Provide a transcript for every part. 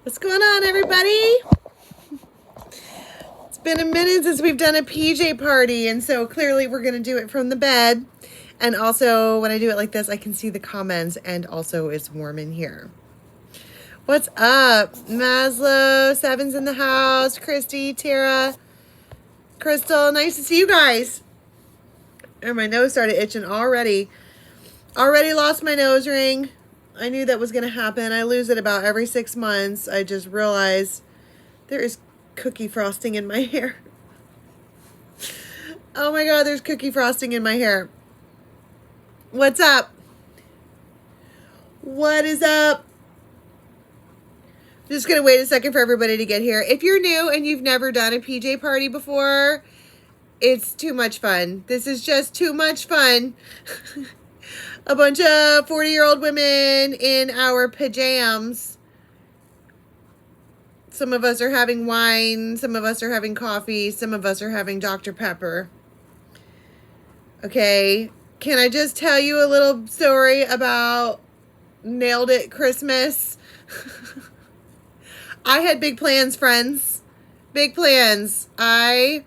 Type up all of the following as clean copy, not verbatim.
What's going on, everybody? It's been a minute since we've done a PJ party, and so clearly we're going to do it from the bed. And also, when I do it like this, I can see the comments, and also it's warm in here. What's up? Maslow, Seven's in the house, Christy, Tara, Crystal, nice to see you guys. And my nose started itching already. Already lost my nose ring. I knew that was going to happen. I lose it about every 6 months. I just realized there is cookie frosting in my hair. Oh my God, there's cookie frosting in my hair. What's up? What is up? Just going to wait a second for everybody to get here. If you're new and you've never done a PJ party before, it's too much fun. This is just too much fun. A bunch of 40-year-old women in our pajamas. Some of us are having wine. Some of us are having coffee. Some of us are having Dr. Pepper. Okay. Can I just tell you a little story about Nailed It Christmas? I had big plans, friends. Big plans. I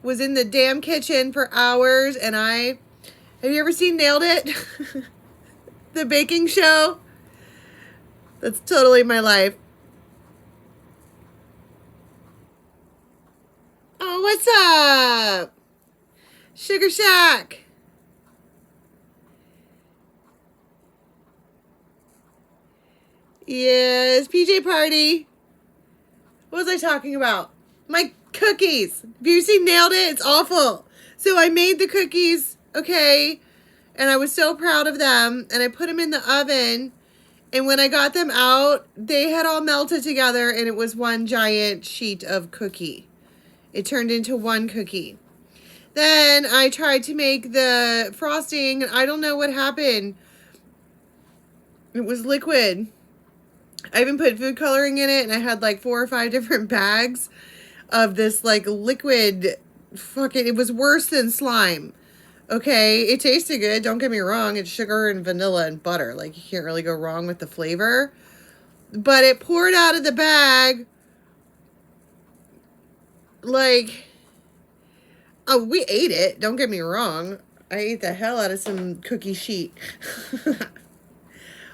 was in the damn kitchen for hours, and have you ever seen Nailed It? The baking show? That's totally my life. Oh, what's up? Sugar Shack. Yes, PJ party. What was I talking about? My cookies. Have you seen Nailed It? It's awful. So I made the cookies, okay, and I was so proud of them, and I put them in the oven, and when I got them out, they had all melted together, and it was one giant sheet of cookie. It turned into one cookie. Then I tried to make the frosting, and I don't know what happened. It was liquid. I even put food coloring in it, and I had like 4 or 5 different bags of this like liquid. It was worse than slime. Okay, it tasted good. Don't get me wrong. It's sugar and vanilla and butter. Like, you can't really go wrong with the flavor. But it poured out of the bag. Like, oh, we ate it. Don't get me wrong. I ate the hell out of some cookie sheet.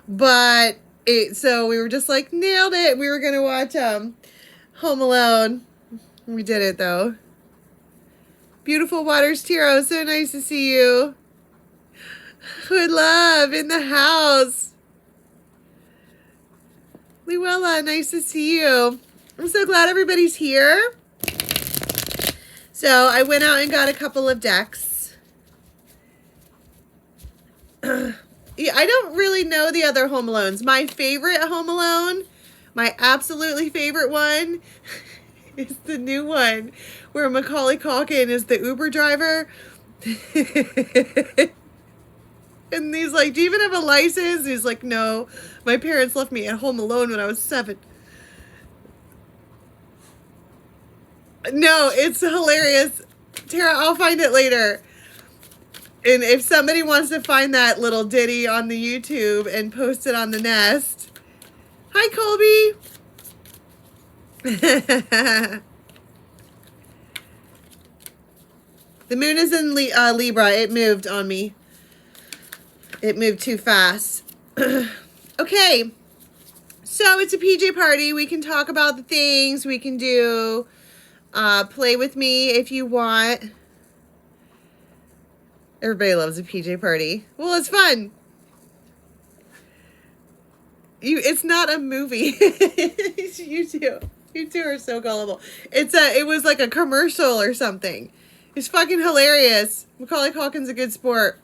But so we were just like, nailed it. We were going to watch Home Alone. We did it, though. Beautiful Waters Tiro, so nice to see you. Good love in the house. Luella, nice to see you. I'm so glad everybody's here. So I went out and got a couple of decks. Yeah, I don't really know the other Home Alones. My favorite Home Alone, my absolutely favorite one, is the new one where Macaulay Culkin is the Uber driver. And he's like, do you even have a license? And he's like, no, my parents left me at home alone when I was 7. No, it's hilarious. Tara, I'll find it later. And if somebody wants to find that little ditty on the YouTube and post it on the Nest. Hi, Colby. The moon is in Libra. It moved on me. It moved too fast. Okay. So it's a PJ party. We can talk about the things. We can do play with me if you want. Everybody loves a PJ party. Well, it's fun. It's not a movie. You two. You two are so gullible. It was like a commercial or something. It's fucking hilarious. Macaulay Culkin's a good sport.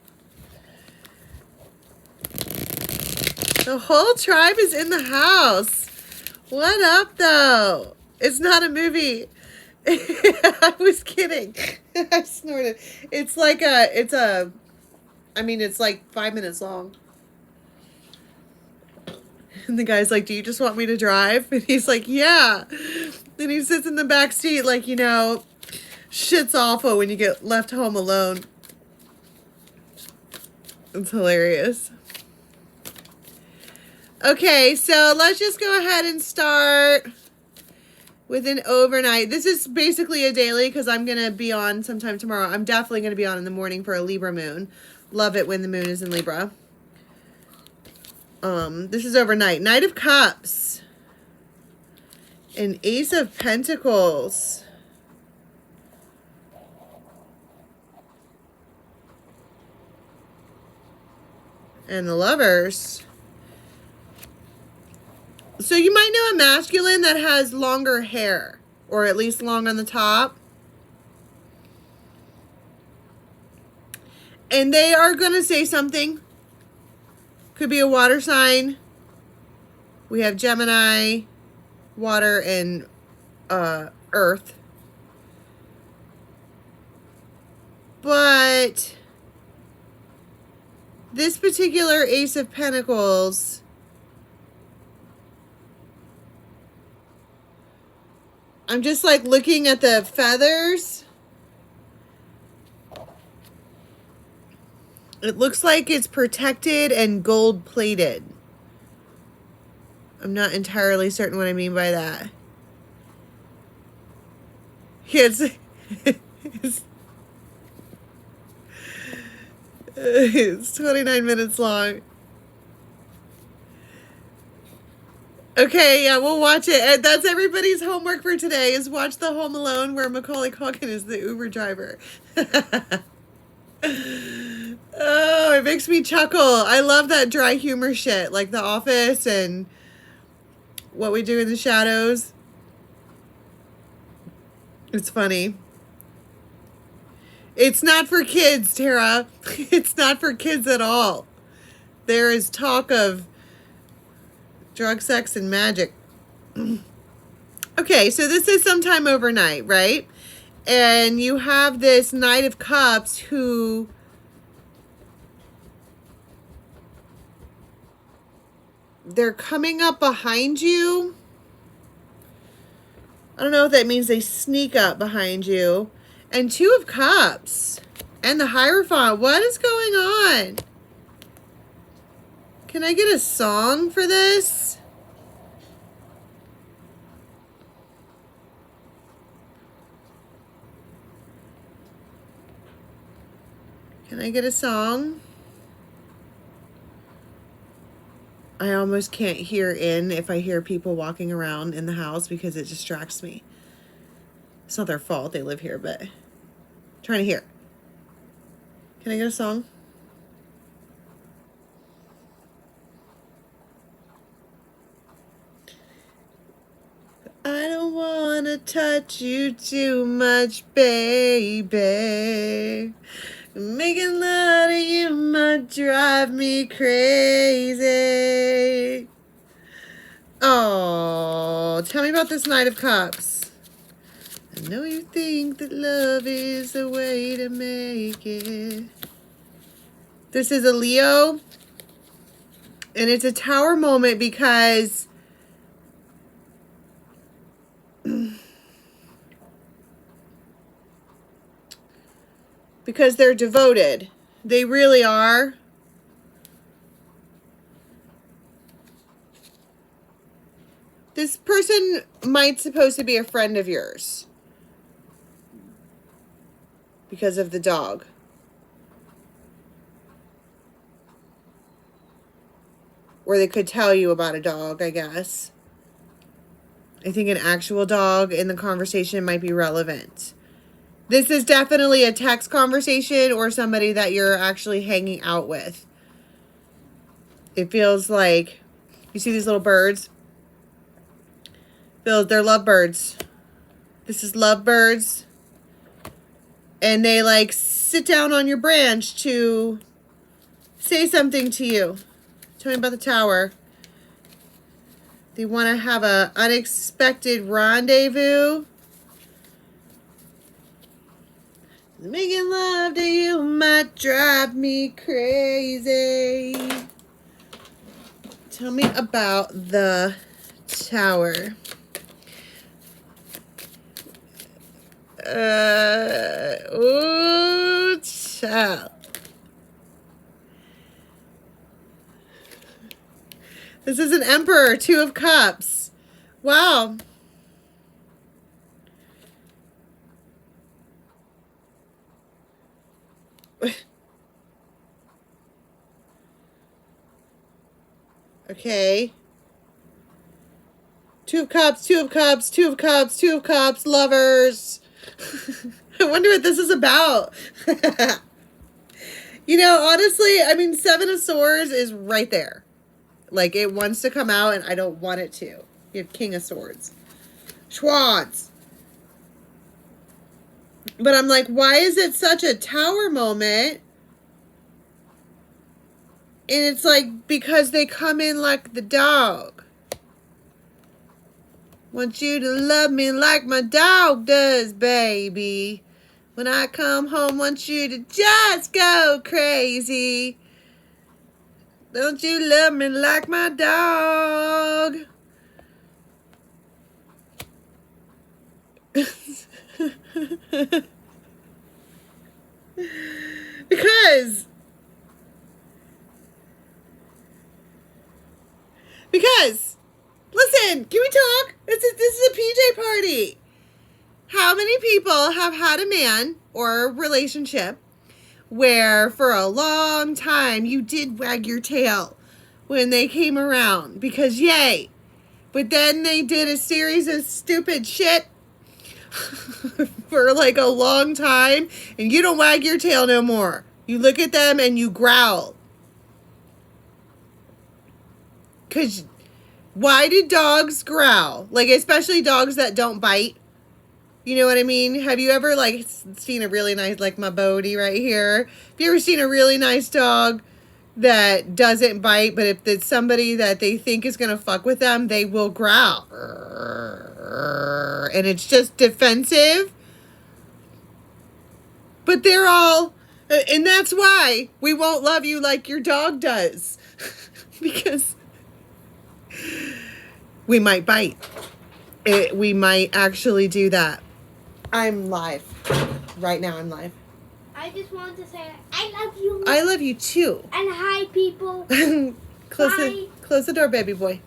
The whole tribe is in the house. What up, though? It's not a movie. I was kidding. I snorted. It's like it's like 5 minutes long. And the guy's like, do you just want me to drive? And he's like, yeah. And he sits in the back seat like, shit's awful when you get left home alone. It's hilarious. Okay, so let's just go ahead and start with an overnight. This is basically a daily because I'm going to be on sometime tomorrow. I'm definitely going to be on in the morning for a Libra moon. Love it when the moon is in Libra. This is overnight. Knight of Cups. An Ace of Pentacles. And the Lovers. So you might know a masculine that has longer hair, or at least long on the top. And they are going to say something. Could be a water sign. We have Gemini, water, and earth. But this particular Ace of Pentacles, I'm just like looking at the feathers. It looks like it's protected and gold plated. I'm not entirely certain what I mean by that. It's 29 minutes long. Okay, yeah, we'll watch it. And that's everybody's homework for today, is watch the Home Alone where Macaulay Culkin is the Uber driver. Oh, it makes me chuckle. I love that dry humor shit, like The Office and What We Do in the Shadows. It's funny. It's not for kids, Tara. It's not for kids at all. There is talk of drug, sex, and magic. Okay, so this is sometime overnight, right? And you have this Knight of Cups who they're coming up behind you. I don't know if that means they sneak up behind you. And Two of Cups. And the Hierophant. What is going on? Can I get a song for this? Can I get a song? I almost can't hear in if I hear people walking around in the house because it distracts me. It's not their fault. They live here, but I'm trying to hear. Can I get a song? I don't want to touch you too much, baby. Making love to you might drive me crazy. Oh, tell me about this Knight of Cups. I know you think that love is the way to make it. This is a Leo. And it's a Tower moment because they're devoted. They really are. This person might supposed to be a friend of yours because of the dog. Or they could tell you about a dog, I guess. I think an actual dog in the conversation might be relevant. This is definitely a text conversation or somebody that you're actually hanging out with. It feels like, you see these little birds? They're lovebirds. This is lovebirds. And they like sit down on your branch to say something to you. Tell me about the Tower. They want to have an unexpected rendezvous. Making love to you might drive me crazy. Tell me about the Tower. Ooh, child. This is an Emperor, 2 of Cups. Wow. Okay. 2 of Cups, 2 of Cups, 2 of Cups, 2 of Cups, lovers. I wonder what this is about. You know, honestly, I mean, 7 of Swords is right there. Like, it wants to come out, and I don't want it to. You have King of Swords. Schwans. But I'm like, why is it such a Tower moment? And it's like, because they come in like the dog. Want you to love me like my dog does, baby. When I come home, want you to just go crazy. Don't you love me like my dog? Because, listen, can we talk? This is a PJ party. How many people have had a man or a relationship where for a long time you did wag your tail when they came around because yay, but then they did a series of stupid shit for like a long time and you don't wag your tail no more. You look at them and you growl. Because why do dogs growl? Like, especially dogs that don't bite. You know what I mean? Have you ever, like, seen a really nice, like my Bodie right here? Have you ever seen a really nice dog that doesn't bite, but if it's somebody that they think is going to fuck with them, they will growl. And it's just defensive. But they're all, and that's why we won't love you like your dog does. Because we might bite. We might actually do that. I'm live. Right now I'm live. I just wanted to say I love you. I love you too. And hi, people. Close the door, baby boy.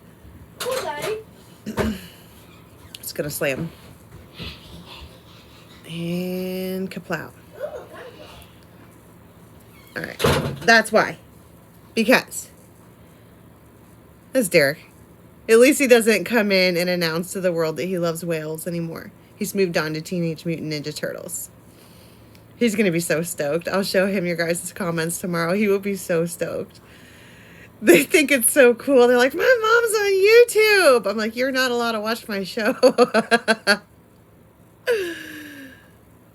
Okay. It's gonna slam. And kaplow. Alright. That's why. Because. That's Derek. At least he doesn't come in and announce to the world that he loves whales anymore. He's moved on to Teenage Mutant Ninja Turtles. He's going to be so stoked. I'll show him your guys' comments tomorrow. He will be so stoked. They think it's so cool. They're like, my mom's on YouTube. I'm like, you're not allowed to watch my show.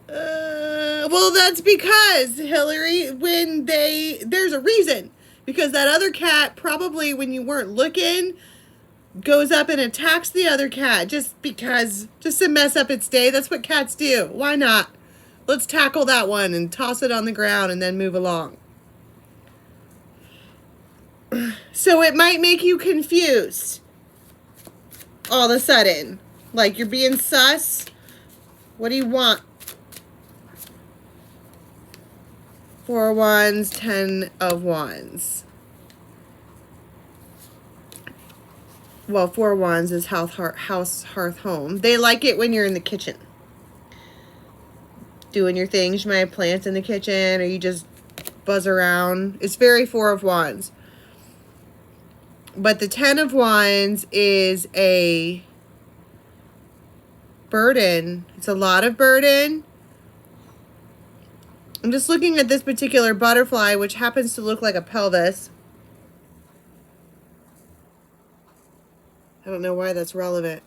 Well, that's because, Hillary, there's a reason. Because that other cat, probably when you weren't looking, goes up and attacks the other cat just to mess up its day. That's what cats do. Why not? Let's tackle that one and toss it on the ground and then move along. So it might make you confused all of a sudden. Like you're being sus. What do you want? 4 of Wands, 10 of Wands. Well, 4 of Wands is house, hearth, home. They like it when you're in the kitchen. Doing your things. You might have plants in the kitchen or you just buzz around. It's very 4 of Wands. But the 10 of Wands is a burden. It's a lot of burden. I'm just looking at this particular butterfly, which happens to look like a pelvis. I don't know why that's relevant.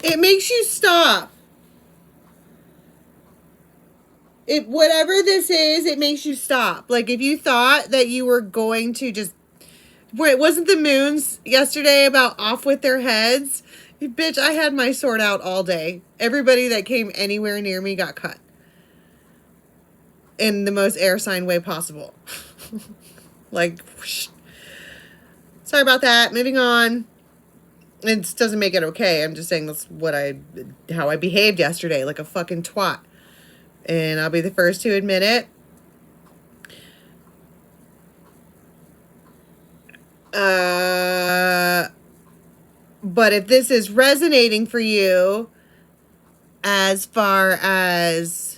It makes you stop. Whatever this is, it makes you stop. Like if you thought that you were going to just... Wait, wasn't the moons yesterday about off with their heads? Bitch, I had my sword out all day. Everybody that came anywhere near me got cut. In the most air sign way possible. Like, whoosh. Sorry about that. Moving on. It doesn't make it okay. I'm just saying that's how I behaved yesterday, like a fucking twat. And I'll be the first to admit it. But if this is resonating for you as far as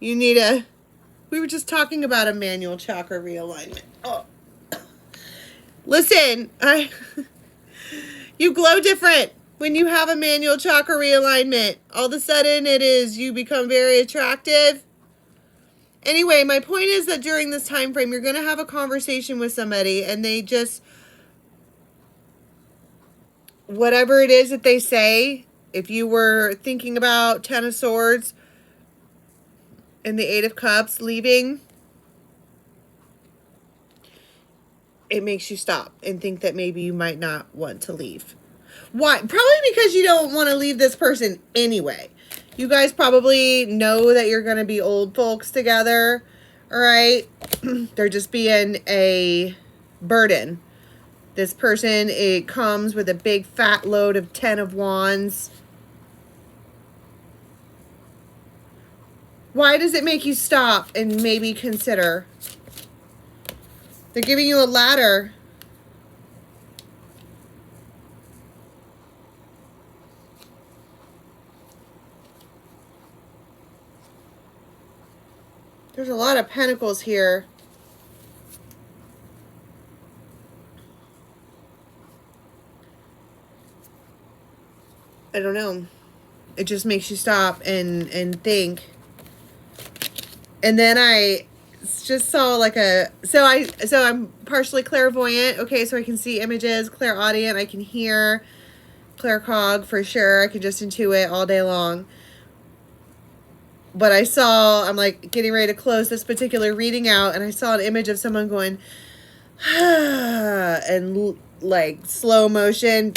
you need we were just talking about a manual chakra realignment. Oh. Listen, you glow different when you have a manual chakra realignment. All of a sudden you become very attractive. Anyway, my point is that during this time frame, you're going to have a conversation with somebody and they just, whatever it is that they say, if you were thinking about Ten of Swords and the Eight of Cups leaving, it makes you stop and think that maybe you might not want to leave. Why? Probably because you don't want to leave this person anyway. You guys probably know that you're going to be old folks together, all right? They're just being a burden. This person, it comes with a big fat load of 10 of Wands. Why does it make you stop and maybe consider? They're giving you a ladder. There's a lot of pentacles here. I don't know. It just makes you stop and think. And then I just saw like so I'm partially clairvoyant, okay, so I can see images, clairaudient, I can hear, claircog for sure, I can just intuit all day long. But I'm like getting ready to close this particular reading out, and I saw an image of someone going, and like slow motion,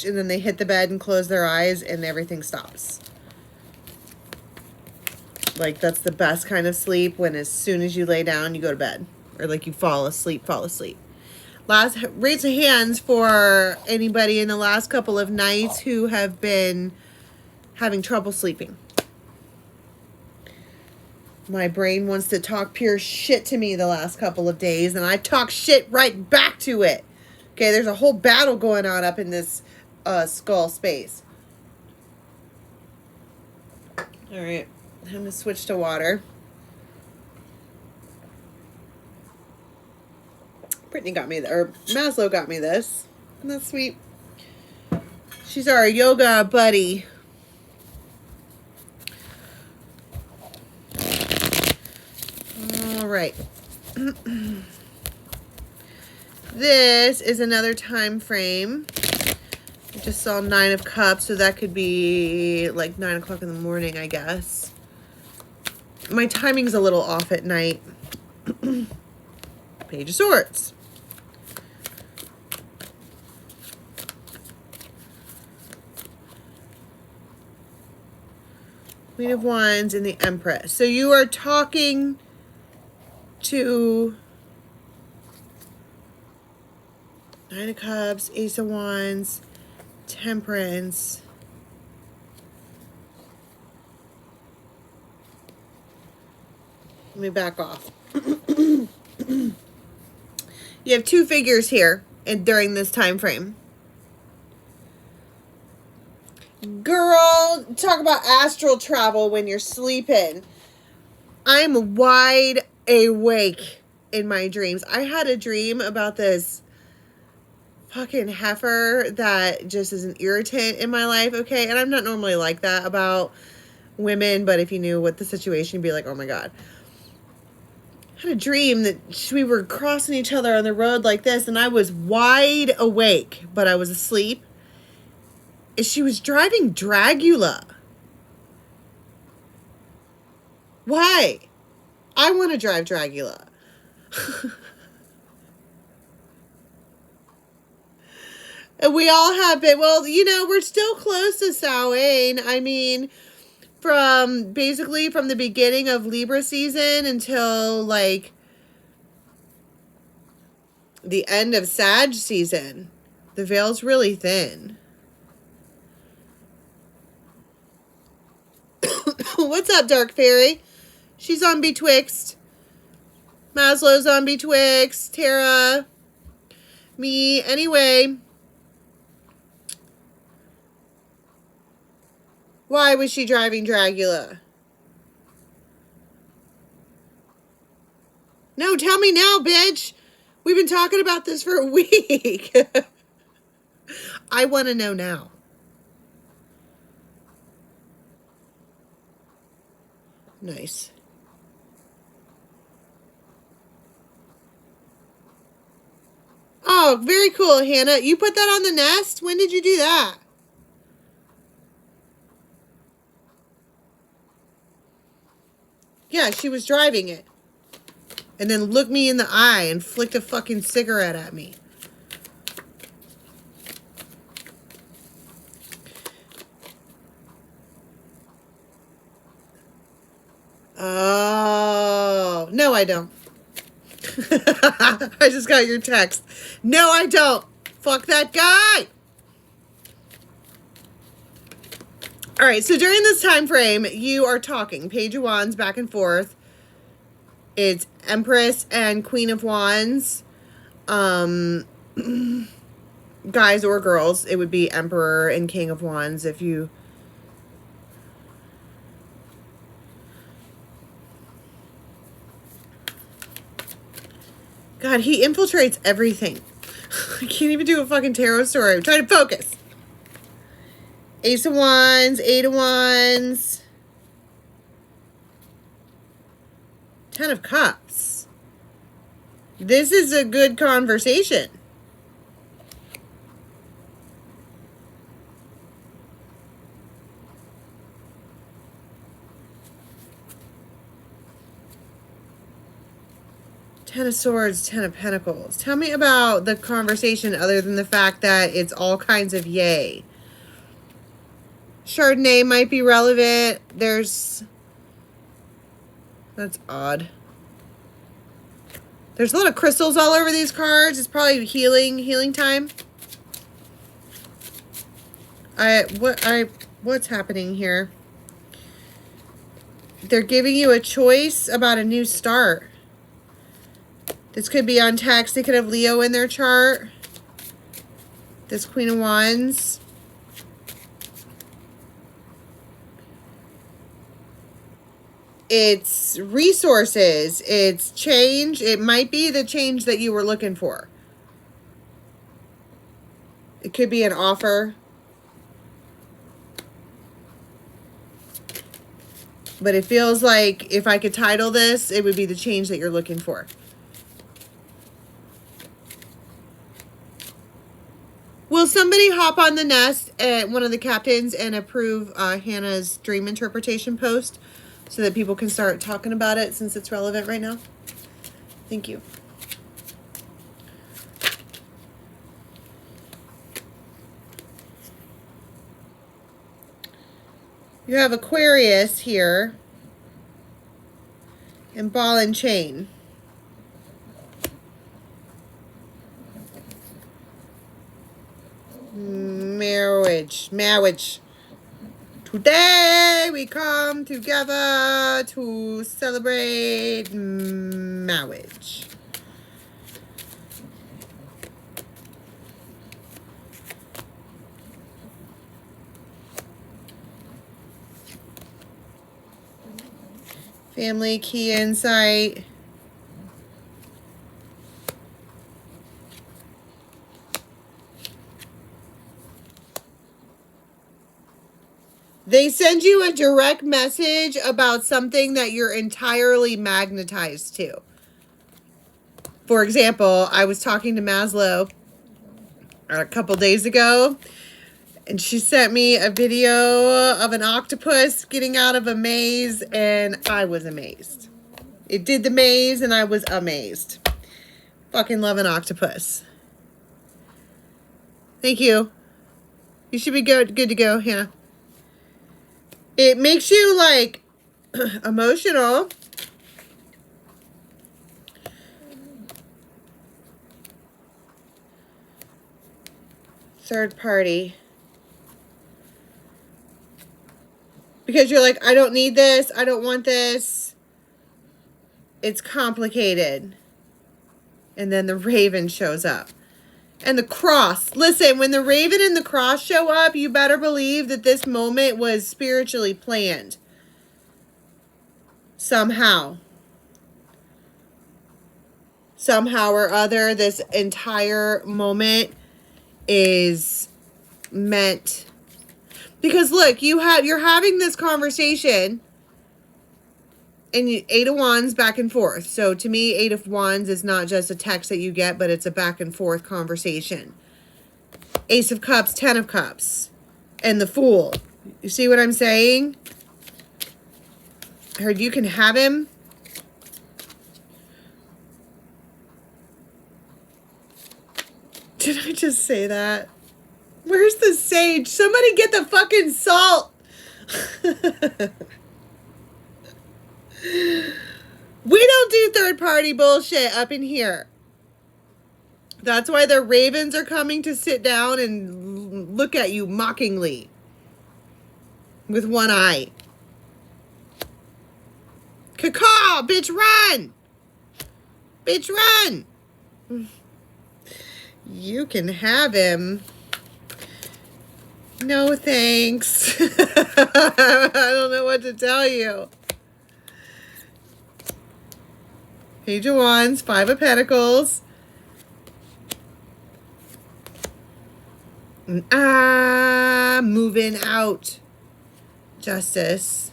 and then they hit the bed and close their eyes, and everything stops. Like, that's the best kind of sleep, when as soon as you lay down, you go to bed. Or like you fall asleep. Raise of hands for anybody in the last couple of nights who have been having trouble sleeping. My brain wants to talk pure shit to me the last couple of days, and I talk shit right back to it. Okay, there's a whole battle going on up in this skull space. All right, I'm going to switch to water. Brittany got me, or Maslow got me this. Isn't that sweet? She's our yoga buddy. All right. This is another time frame. I just saw 9 of Cups, so that could be like 9 o'clock in the morning, I guess. My timing's a little off at night. Page of Swords. Queen of Wands and the Empress. So you are talking to 9 of Cups, Ace of Wands, Temperance. Let me back off. You have 2 figures here during this time frame. Girl, talk about astral travel when you're sleeping. I'm wide awake in my dreams. I had a dream about this fucking heifer that just is an irritant in my life, okay? And I'm not normally like that about women, but if you knew what the situation, you'd be like, oh my God. I had a dream that we were crossing each other on the road like this, and I was wide awake, but I was asleep. She was driving Dragula. Why? I want to drive Dragula. We all have been. Well, you know, we're still close to Samhain. I mean, from basically from the beginning of Libra season until like the end of Sag season. The veil's really thin. What's up, Dark Fairy? She's on Betwixt. Maslow's on Betwixt. Tara. Me. Anyway. Why was she driving Dragula? No, tell me now, bitch. We've been talking about this for a week. I want to know now. Nice. Oh, very cool, Hannah. You put that on the nest? When did you do that? Yeah, she was driving it. And then looked me in the eye and flicked a fucking cigarette at me. Oh, no, I don't. I just got your text. No, I don't. Fuck that guy. All right, so during this time frame, you are talking Page of Wands back and forth. It's Empress and Queen of Wands. Guys or girls, it would be Emperor and King of Wands if you... God, he infiltrates everything. I can't even do a fucking tarot story. I'm trying to focus. Ace of Wands, Eight of Wands. 10 of Cups. This is a good conversation. Ten of Swords, Ten of Pentacles. Tell me about the conversation other than the fact that it's all kinds of yay. Chardonnay might be relevant. That's odd. There's a lot of crystals all over these cards. It's probably healing time. What's happening here? They're giving you a choice about a new start. This could be on text. They could have Leo in their chart. This Queen of Wands. It's resources. It's change. It might be the change that you were looking for. It could be an offer. But it feels like if I could title this, it would be the change that you're looking for. Will somebody hop on the nest at one of the captains and approve Hannah's dream interpretation post so that people can start talking about it since it's relevant right now? Thank you. You have Aquarius here and Ball and Chain. Marriage. Today we come together to celebrate marriage. Family, key insight. They send you a direct message about something that you're entirely magnetized to. For example, I was talking to Maslow a couple days ago, and she sent me a video of an octopus getting out of a maze, and I was amazed. It did the maze, and I was amazed. Fucking love an octopus. Thank you. You should be good to go, Hannah. It makes you, like, emotional. Third party. Because you're like, I don't need this. I don't want this. It's complicated. And then the raven shows up. And the cross. Listen, when the raven and the cross show up, you better believe that this moment was spiritually planned. Somehow. Somehow or other, this entire moment is meant. Because look, you're having this conversation. And 8 of Wands back and forth. So to me, 8 of Wands is not just a text that you get, but it's a back and forth conversation. Ace of Cups, 10 of Cups. And the Fool. You see what I'm saying? I heard you can have him. Did I just say that? Where's the sage? Somebody get the fucking salt. We don't do third party bullshit up in here. That's why the ravens are coming to sit down and look at you mockingly. With one eye. Caw, bitch, run! Bitch, run! You can have him. No, thanks. I don't know what to tell you. Page of Wands, 5 of Pentacles. And moving out. Justice.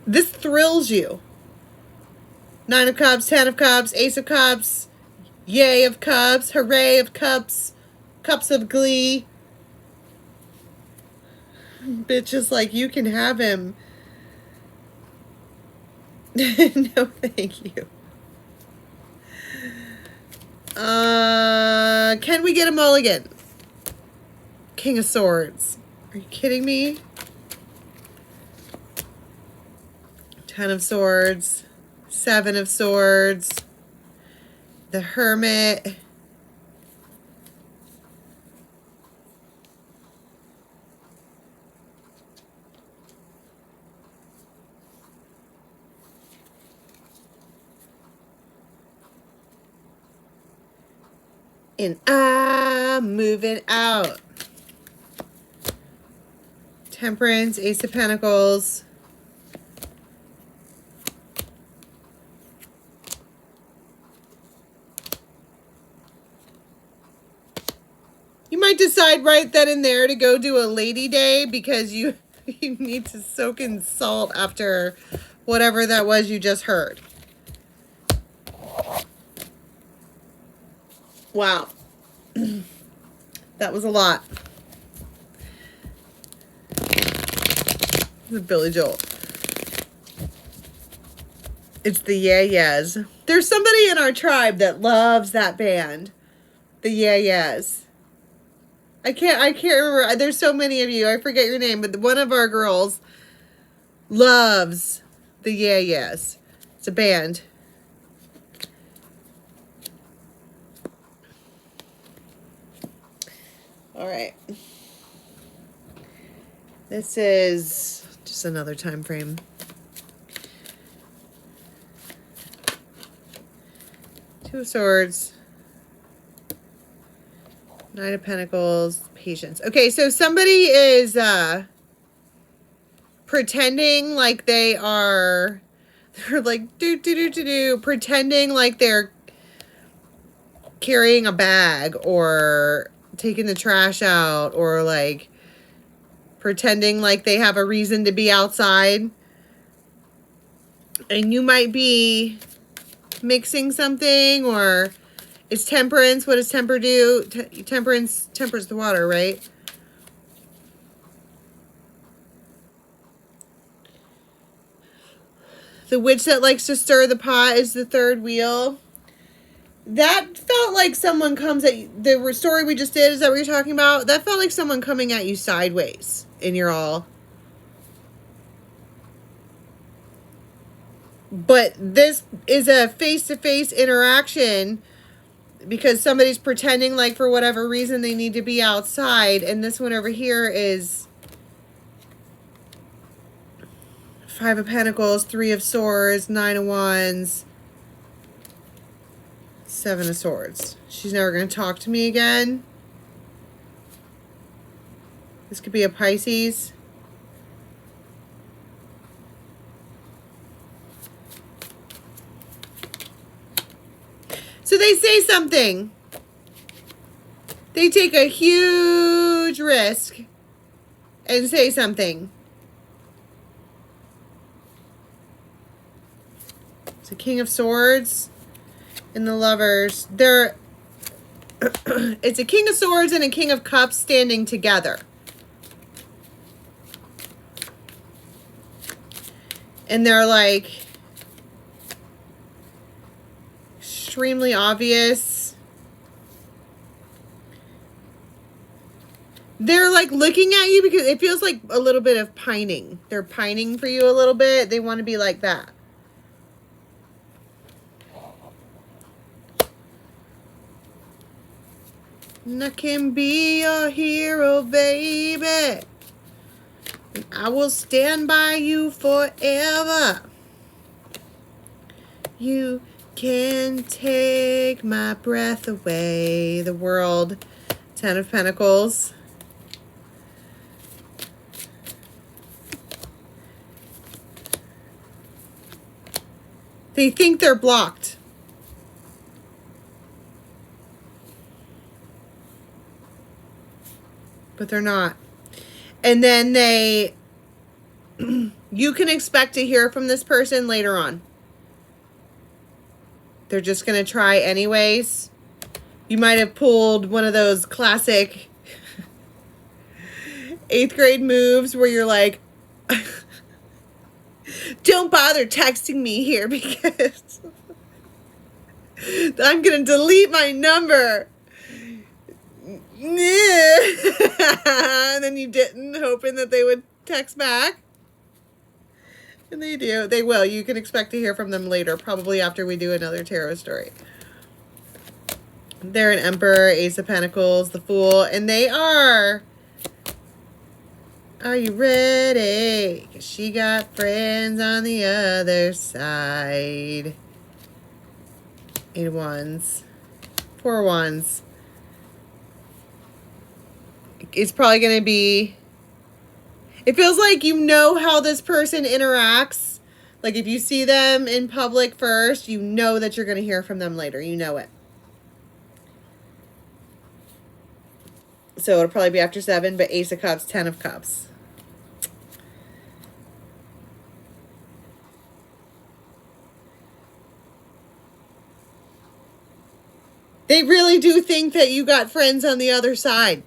This thrills you. 9 of Cups, 10 of Cups, Ace of Cups, Yay of Cups, Hooray of Cups, Cups of Glee. Bitch is like, you can have him. No, thank you. Can we get a mulligan? King of Swords. Are you kidding me? 10 of Swords. 7 of Swords. The Hermit. And I'm moving out. Temperance, Ace of Pentacles. You might decide right then and there to go do a lady day because you need to soak in salt after whatever that was you just heard. Wow. That was a lot. This is Billy Joel. It's the Yeah Yeahs. There's somebody in our tribe that loves that band. The Yeah Yeahs. I can't remember. There's so many of you. I forget your name, but one of our girls loves the Yeah Yeahs. It's a band. All right. This is just another time frame. Two of Swords. 9 of Pentacles. Patience. Okay, so somebody is pretending like they are, they're like pretending like they're carrying a bag or taking the trash out or like pretending like they have a reason to be outside. And you might be mixing something, or it's temperance. What does temper do? Temperance tempers the water, right? The witch that likes to stir the pot is the third wheel. That felt like someone comes at you. The story we just did, is that what you're talking about? That felt like someone coming at you sideways. And you're all... But this is a face-to-face interaction because somebody's pretending like for whatever reason they need to be outside. And this one over here is 5 of Pentacles, 3 of Swords, 9 of Wands, 7 of Swords. She's never going to talk to me again. This could be a Pisces. So they say something. They take a huge risk and say something. It's a King of Swords and the Lovers. It's a King of Swords and a King of Cups standing together. And they're like extremely obvious. They're like looking at you because it feels like a little bit of pining. They're pining for you a little bit. They want to be like that. And I can be your hero, baby. And I will stand by you forever. You can take my breath away. The World, 10 of Pentacles. They think they're blocked. But they're not. And then you can expect to hear from this person later on. They're just going to try anyways. You might have pulled one of those classic 8th grade moves where you're like, don't bother texting me here because I'm going to delete my number. And then you didn't, hoping that they would text back. And they do. They will. You can expect to hear from them later, probably after we do another tarot story. They're an Emperor, Ace of Pentacles, the Fool, and they are you ready? 'Cause she got friends on the other side. 8 of Wands. 4 of Wands. It's probably going to be... It feels like you know how this person interacts. Like if you see them in public first, you know that you're going to hear from them later. You know it. So it'll probably be after 7, but Ace of Cups, 10 of Cups. They really do think that you got friends on the other side.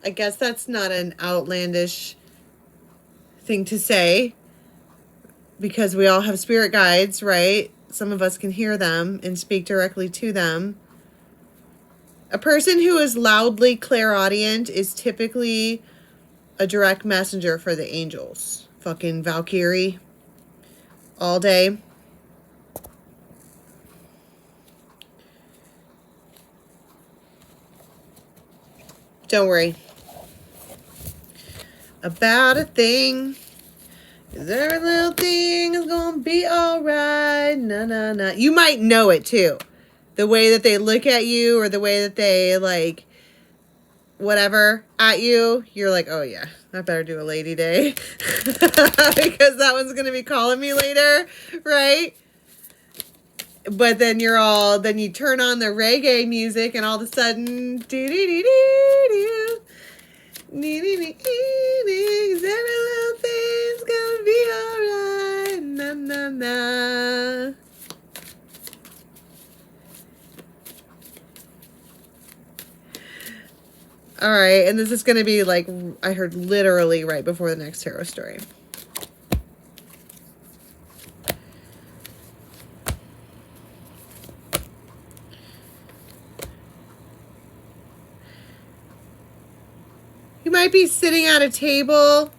I guess that's not an outlandish thing to say because we all have spirit guides, right? Some of us can hear them and speak directly to them. A person who is loudly clairaudient is typically a direct messenger for the angels. Fucking Valkyrie all day. Don't worry about a thing, 'cause every little thing is gonna be alright. No. You might know it too. The way that they look at you or the way that they like whatever at you, you're like, oh yeah, I better do a lady day. Because that one's gonna be calling me later, right? But then then you turn on the reggae music and all of a sudden, do-do-do-do-do. Every little thing's gonna be alright. Na. All right, and this is going to be like, I heard literally right before the next tarot story. You might be sitting at a table.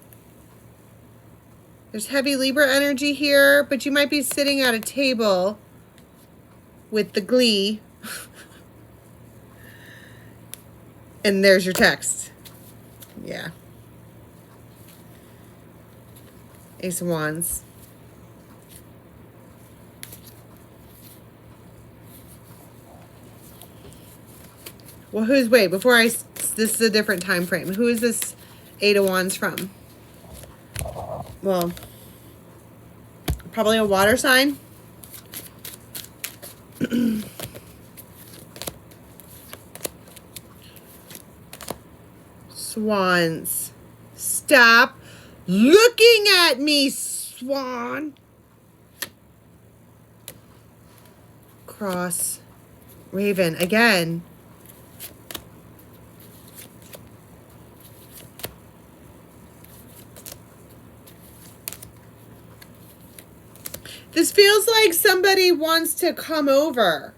There's heavy Libra energy here, but you might be sitting at a table with the glee. And there's your text. Yeah. Ace of Wands. Well, wait, this is a different time frame. Who is this Eight of Wands from? Well, probably a water sign. Swans. Stop looking at me, swan. Cross. Raven. Again. This feels like somebody wants to come over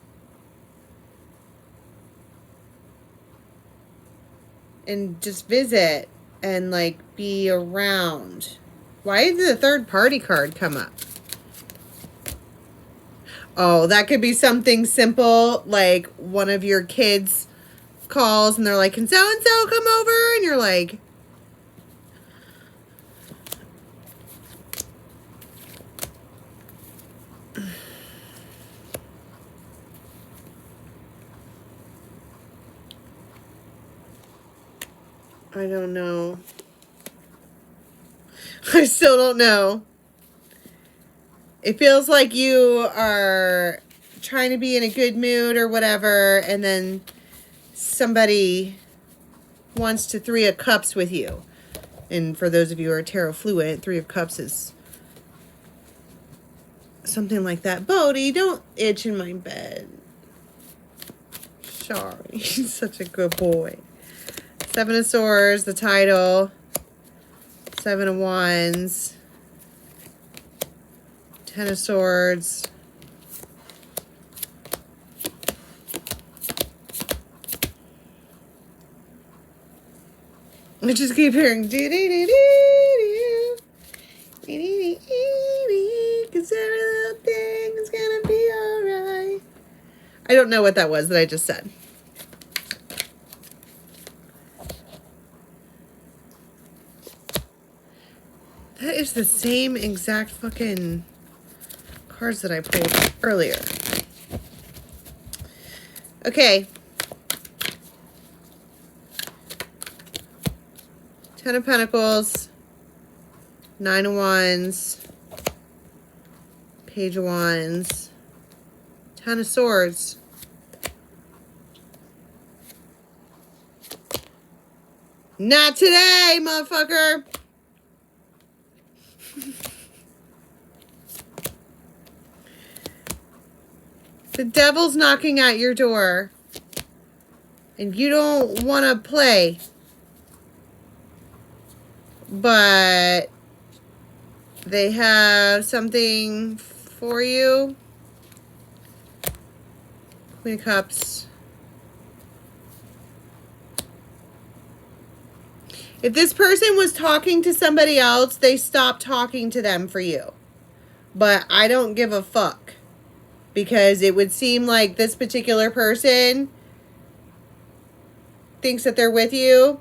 and just visit and like be around. Why did the third party card come up? Oh, that could be something simple, like one of your kids calls and they're like, can so-and-so come over? And you're like, I don't know. I still don't know. It feels like you are trying to be in a good mood or whatever, and then somebody wants to Three of Cups with you. And for those of you who are tarot fluent, Three of Cups is something like that. Bodhi, don't itch in my bed. Sorry. He's such a good boy. Seven of Swords, the title. Seven of Wands. Ten of Swords. I just keep hearing dee dee dee dee dee dee dee, 'cause every little thing is gonna be alright. I don't know what that was that I just said. That is the same exact fucking cards that I pulled earlier. Okay. Ten of Pentacles. Nine of Wands. Page of Wands. Ten of Swords. Not today, motherfucker. The devil's knocking at your door. And you don't want to play. But they have something for you. Queen of Cups. If this person was talking to somebody else, they stopped talking to them for you. But I don't give a fuck. Because it would seem like this particular person thinks that they're with you.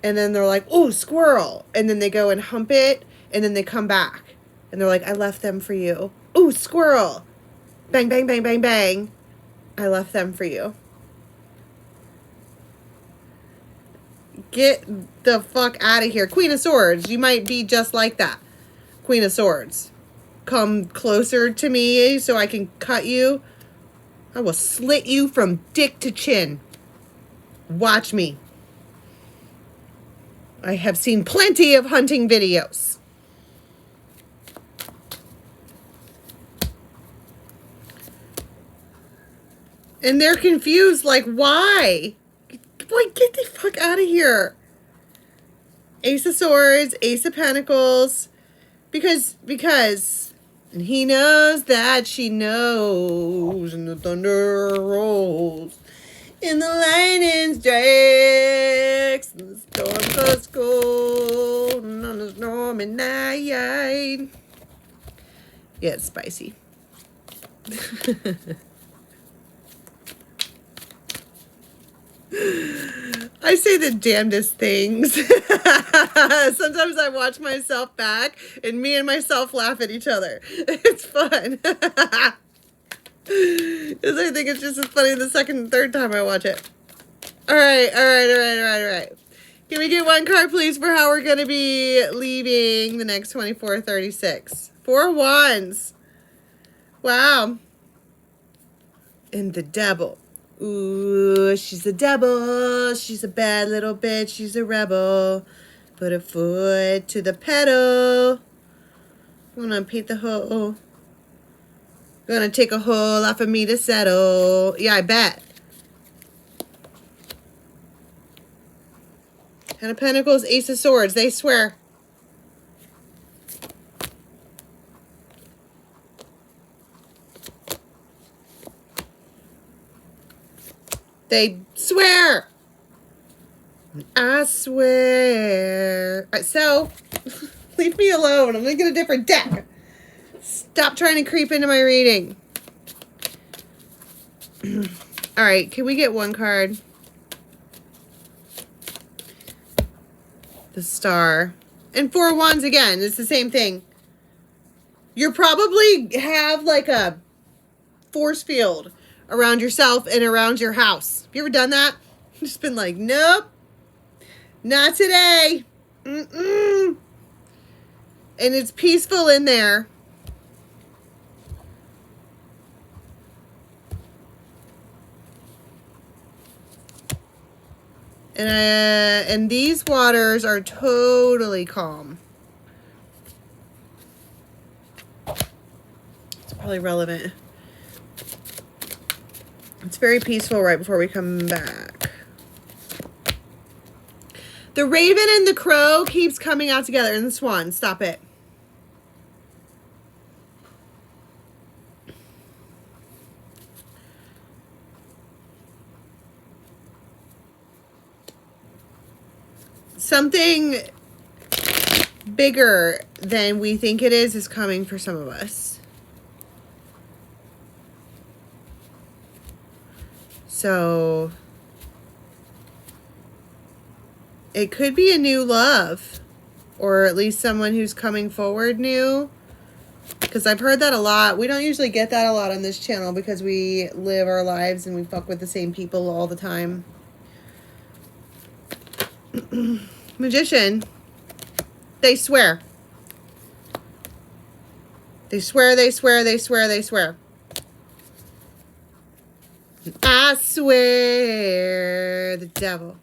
And then they're like, oh, squirrel. And then they go and hump it. And then they come back. And they're like, I left them for you. Oh, squirrel. Bang, bang, bang, bang, bang. I left them for you. Get the fuck out of here. Queen of Swords. You might be just like that. Queen of Swords. Come closer to me so I can cut you. I will slit you from dick to chin. Watch me. I have seen plenty of hunting videos. And they're confused, like, why? What boy, get the fuck out of here. Ace of Swords, Ace of Pentacles. Because, and he knows that she knows, and the thunder rolls, and the lightning strikes, and the storm goes cold, and on a stormy night. Yeah, it's spicy. I say the damnedest things. Sometimes I watch myself back and me and myself laugh at each other. It's fun. Because I think it's just as funny the second and third time I watch it. All right. Can we get one card, please, for how we're going to be leaving the next 24-36? 4 wands. Wow. And the devil. Ooh, she's a devil. She's a bad little bitch. She's a rebel. Put her foot to the pedal. Gonna paint the hole. Gonna take a hole off of me to settle. Yeah, I bet. Ten of Pentacles, Ace of Swords. They swear. They swear. I swear. All right, so, leave me alone. I'm going to get a different deck. Stop trying to creep into my reading. All right, can we get one card? The Star. And 4 wands again. It's the same thing. You probably have like a force field around yourself and around your house. Have you ever done that? Just been like, nope, not today. And it's peaceful in there. And these waters are totally calm. It's probably relevant. It's very peaceful right before we come back. The raven and the crow keeps coming out together, and the swan. Stop it. Something bigger than we think it is coming for some of us. So it could be a new love, or at least someone who's coming forward new, because I've heard that a lot. We don't usually get that a lot on this channel because we live our lives and we fuck with the same people all the time. Magician. They swear. They swear, they swear, they swear, they swear. I swear, the devil.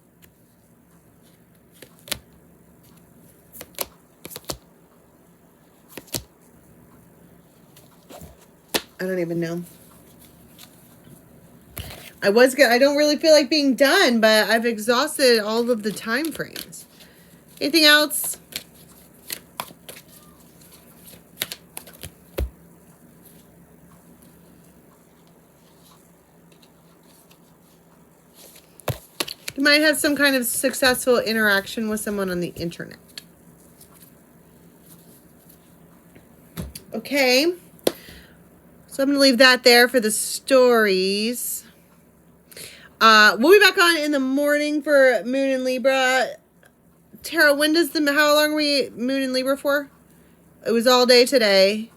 I don't even know. I don't really feel like being done, but I've exhausted all of the time frames. Anything else? You might have some kind of successful interaction with someone on the internet. Okay. So I'm going to leave that there for the stories. We'll be back on in the morning for Moon and Libra. Tara, how long were we Moon and Libra for? It was all day today.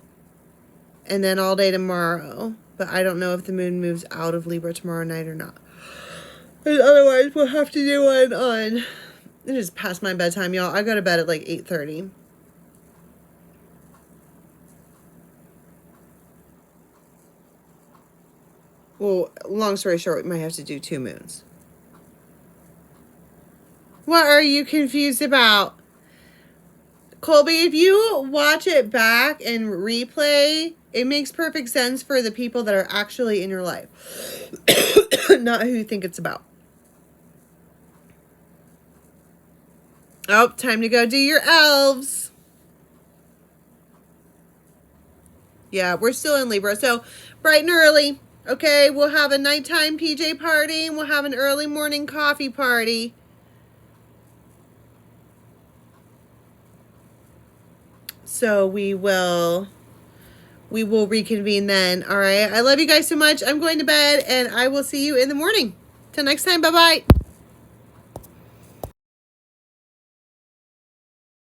And then all day tomorrow. But I don't know if the moon moves out of Libra tomorrow night or not. And otherwise, we'll have to do one on... It is past my bedtime, y'all. I go to bed at like 8:30. Well, long story short, we might have to do 2 moons. What are you confused about? Colby, if you watch it back and replay, it makes perfect sense for the people that are actually in your life. Not who you think it's about. Oh, time to go do your elves. Yeah, we're still in Libra. So bright and early. Okay, we'll have a nighttime PJ party and we'll have an early morning coffee party. So we will reconvene then. All right. I love you guys so much. I'm going to bed and I will see you in the morning. Till next time. Bye-bye.